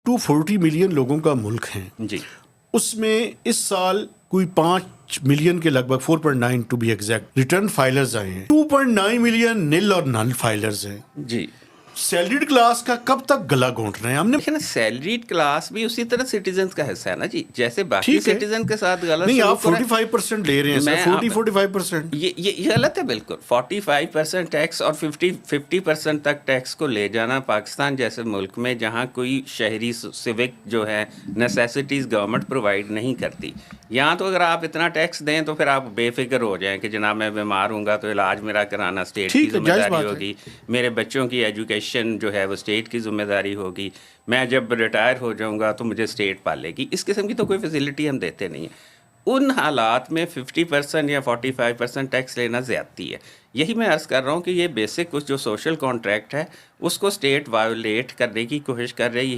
240 million लोगों का मुल्क है जी उसमें इस साल कोई 5 मिलियन के लगभग 4.9 to be exact return filers आए हैं। 2.9 मिलियन निल और नल फाइलर्स हैं। जी। सैलरीड क्लास का कब तक गला घोंट रहे हैं हमने? देखिए ना, सैलरीड क्लास भी उसी तरह सिटीजन्स का हिस्सा है ना जी, जैसे बाकी ठीक है, सिटीजन के साथ गलत नहीं आप सलूक हो रहा है। 45% ले रहे हैं सर, मैं 40-45%। ये गलत है बिल्कुल। 45% टैक्स और 50% तक टैक्स को ले जाना पाकिस्तान जैसे मुल्क में जहाँ कोई शहरी सिविक जो है नेसेसिटीज़ गवर्नमेंट प्रोवाइड नहीं करती, यहाँ तो अगर आप इतना टैक्स दें तो फिर आप बेफिक्र हो जाएं कि जनाब मैं बीमार हूँगा तो इलाज मेरा कराना स्टेट की ठीक है, जायज़ जिम्मेदारी बात है। होगी, मेरे बच्चों की एजुकेशन जो है वो स्टेट की जिम्मेदारी होगी, मैं जब रिटायर हो जाऊँगा तो मुझे स्टेट पालेगी। इस किस्म की तो कोई फैसिलिटी हम देते नहीं हैं। उन हालात में 50% या 45% टैक्स लेना ज़्यादती है। यही मैं अर्ज़ कर रहा हूँ कि ये बेसिक कुछ जो सोशल कॉन्ट्रैक्ट है उसको स्टेट वायोलेट करने की कोशिश कर रही